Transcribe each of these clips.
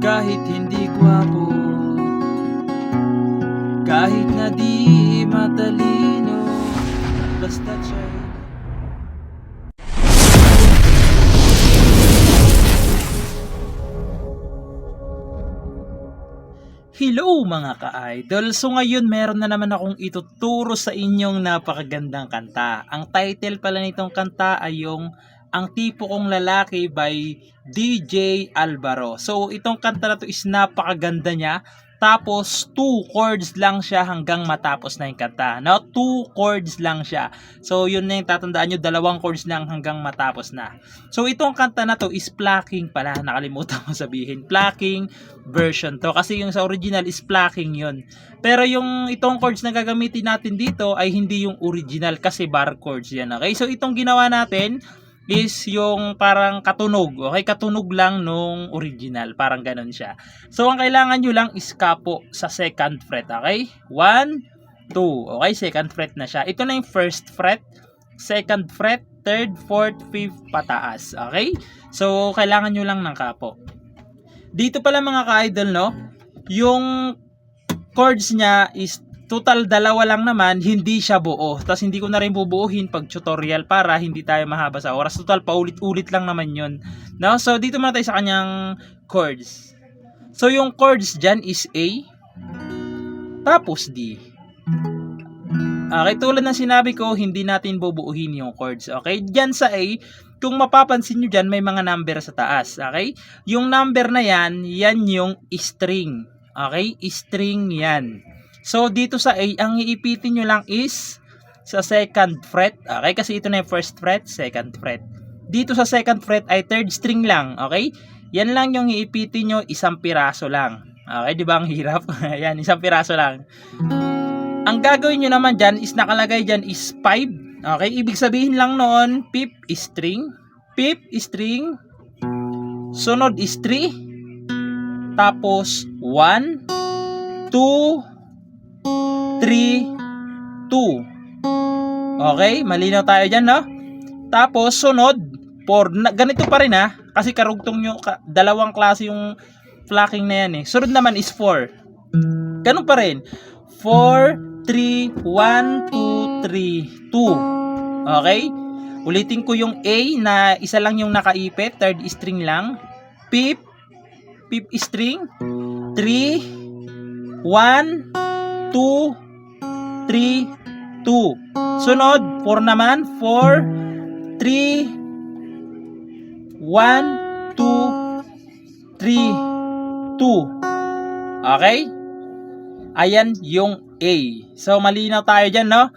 Kahit hindi gwapo, kahit na di matalino, basta siya'y hello mga ka-idol! So ngayon meron na naman akong ituturo sa inyong napakagandang kanta. Ang title pala nitong kanta ay yung Ang Tipo Kong Lalaki by DJ Alvaro. So itong kanta na to is napakaganda niya. Tapos 2 chords lang siya hanggang matapos na yung kanta. No, 2 chords lang siya. So yun na yung tatandaan nyo, 2 chords lang hanggang matapos na. So itong kanta na to is plucking pala. Nakalimutan ko sabihin. Plucking version to. Kasi yung sa original is plucking yun. Pero yung itong chords na gagamitin natin dito ay hindi yung original kasi bar chords yan. Okay, so itong ginawa natin is yung parang katunog. Okay, katunog lang nung original. Parang ganun siya. So, ang kailangan nyo lang is kapo sa second fret. Okay? 1, 2. Okay, second fret na siya. Ito na yung first fret, second fret, third, fourth, fifth, pataas. Okay? So, kailangan nyo lang ng kapo. Dito pala mga ka-idol, no? Yung chords niya is total 2 lang naman, hindi siya buo. Tapos hindi ko na rin bubuuhin pag tutorial para hindi tayo mahaba sa oras. Total paulit-ulit lang naman yun. No? So dito muna tayo sa kanyang chords. So yung chords dyan is A, tapos D. Okay, tulad ng sinabi ko, hindi natin bubuuhin yung chords. Okay, dyan sa A, kung mapapansin nyo dyan, may mga number sa taas. Okay, yung number na yan, yan yung string. Okay, string yan. So, dito sa A, ang iipitin nyo lang is sa second fret. Okay? Kasi ito na yung first fret, second fret. Dito sa second fret ay third string lang. Okay? Yan lang yung iipitin nyo, isang piraso lang. Okay? Di ba ang hirap? Yan, isang piraso lang. Ang gagawin nyo naman dyan is nakalagay dyan is 5. Okay? Ibig sabihin lang noon, fifth string, sunod is 3, tapos 1, 2, 3, 2. Okay, malinaw tayo dyan, no? Tapos, sunod, 4. Ganito pa rin, ha? Kasi karugtong yung, dalawang klase yung plucking na yan, eh. Sunod naman is 4. Ganun pa rin. 4, 3, 1, 2, 3, 2. Okay? Ulitin ko yung A na isa lang yung nakaipit, third string lang. Fifth string, 3, 1, 2, 3, 2. Sunod, 4 naman. 4, 3, 1, 2, 3, 2. Okay? Ayan yung A. So, malinaw tayo dyan, no?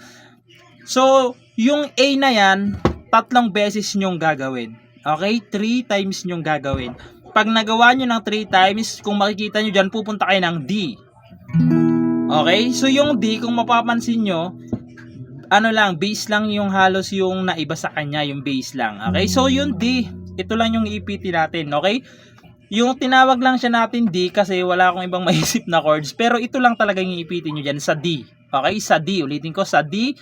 So, yung A na yan, 3 beses nyong gagawin. Okay? 3 times nyong gagawin. Pag nagawa nyo ng 3 times, kung makikita nyo dyan, pupunta kayo ng D. Okay, so yung D, kung mapapansin nyo, ano lang, bass lang yung halos yung naiba sa kanya, yung bass lang. Okay, so yung D, ito lang yung ipitin natin. Okay, yung tinawag lang siya natin D kasi wala akong ibang maisip na chords, pero ito lang talaga yung ipitin nyo dyan sa D. Okay, sa D, ulitin ko, sa D,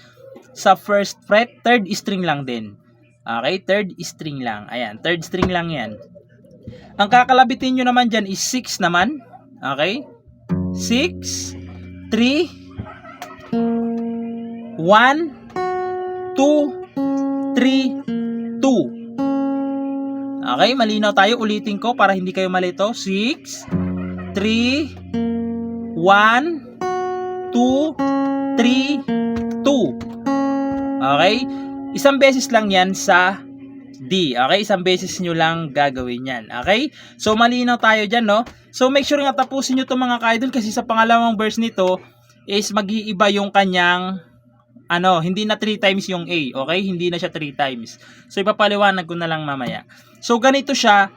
sa first fret, third string lang din. Okay, third string lang. Ayan, third string lang yan. Ang kakalabitin nyo naman dyan is 6 naman. Okay, 6, 3, 1, 2, 3, 2. Okay, malinaw tayo. Ulitin ko para hindi kayo malito. 6, 3, 1, 2, 3, 2. Okay, isang beses lang yan sa D. Okay, isang beses nyo lang gagawin yan. Okay, so malinaw tayo dyan, no? So make sure nga tapusin nyo itong mga ka-idol kasi sa pangalawang verse nito is mag-iiba yung kanyang hindi na 3 times yung A. Okay, hindi na siya 3 times. So ipapaliwanag ko na lang mamaya. So ganito siya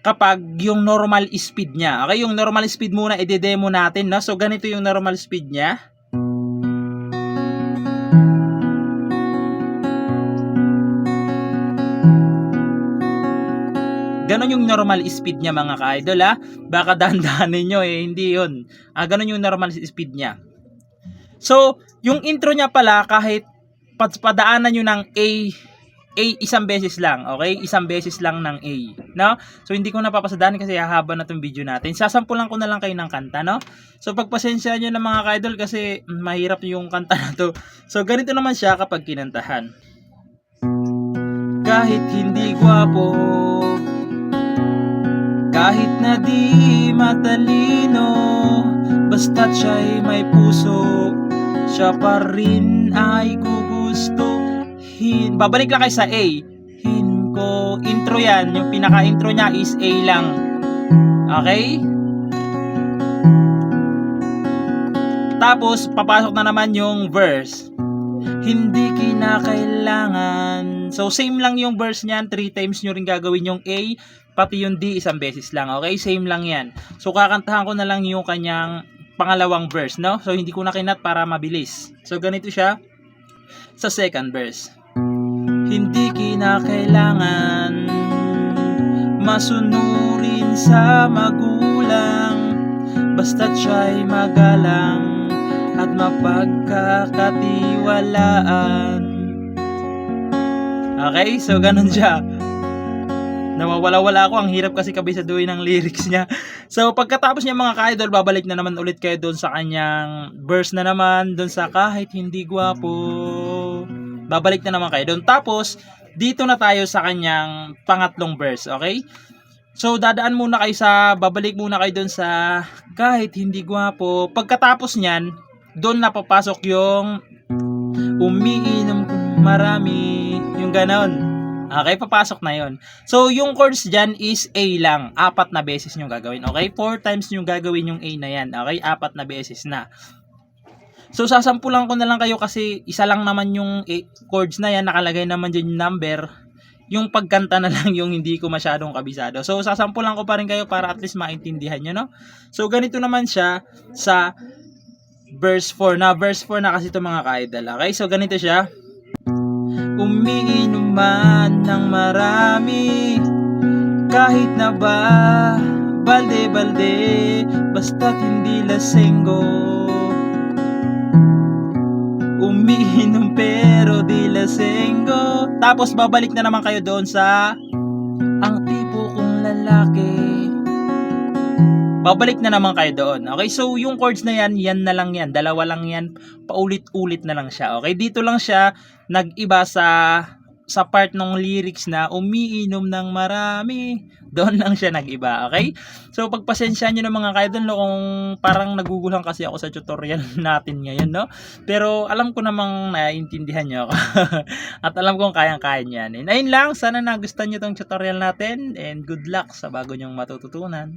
kapag yung normal speed niya. Okay, yung normal speed muna i-demo natin, no? So ganito yung normal speed niya. Ganon yung normal speed niya mga ka-idol, ha. Baka dahan-dahanin nyo, hindi yun. Ganon yung normal speed niya. So, yung intro niya pala, kahit padaanan nyo ng A A, isang beses lang, okay? Isang beses lang ng A, no? So, hindi ko napapasadaan kasi hahaba na tong video natin. Sasampulan ko na lang kayo ng kanta, no? So, pagpasensya nyo na mga ka-idol kasi mahirap yung kanta na to. So, ganito naman siya kapag kinantahan. Kahit hindi gwapo, kahit na di matalino, basta't siya'y may puso, siya pa rin ay gugustuhin. Babalik lang kayo sa A. Ko, intro yan. Yung pinaka-intro niya is A lang. Okay? Tapos, papasok na naman yung verse. Hindi kinakailangan. So, same lang yung verse niyan. 3 times nyo rin gagawin yung A. Pati yung D, isang beses lang. Okay? Same lang yan. So, kakantahan ko na lang yung kanyang pangalawang verse, no? So, hindi ko na kinat para mabilis. So, ganito siya sa second verse. Hindi kinakailangan masunurin sa magulang, basta't siya'y magalang at mapagkakatiwalaan. Okay, so ganun siya. Nawawala-wala ako, ang hirap kasi kabisaduhin ng lyrics niya. So pagkatapos niya mga ka-idol, babalik na naman ulit kayo doon sa kanyang verse na naman, doon sa kahit hindi gwapo. Babalik na naman kayo doon. Tapos, dito na tayo sa kanyang pangatlong verse, okay? So, babalik muna kayo doon sa kahit hindi gwapo. Pagkatapos niyan, doon na papasok yung umiinom marami, yung ganon. Okay, papasok na yon. So, yung chords dyan is A lang. 4 na beses nyo gagawin, okay? 4 times nyo gagawin yung A na yan, okay? 4 na beses na. So, sasampulan ko na lang kayo kasi isa lang naman yung chords na yan. Nakalagay naman dyan yung number. Yung pagkanta na lang yung hindi ko masyadong kabisado. So, sasampulan ko pa rin kayo para at least maintindihan nyo, no? So, ganito naman siya sa verse 4 na. Verse 4 na kasi ito mga ka-idol. Okay? So, ganito siya. Umiinom man ng marami, kahit na ba balde-balde, basta't hindi lasenggo. Umiinom pero di lasenggo. Tapos babalik na naman kayo doon sa ang tipo kong lalaki. Babalik na naman kayo doon. Okay, so yung chords na yan, yan na lang yan. Dalawa lang yan. Paulit-ulit na lang siya. Okay, dito lang siya nag-iba sa part ng lyrics na umiinom ng marami. Doon lang siya nag-iba, okay? So, pagpasensya nyo ng mga kaidol, no, kung parang naguguluhan kasi ako sa tutorial natin ngayon, no? Pero alam ko namang naiintindihan nyo ako. At alam kong kayang-kaya yan. And ayun lang, sana nagustuhan nyo tong tutorial natin and good luck sa bago nyong matututunan.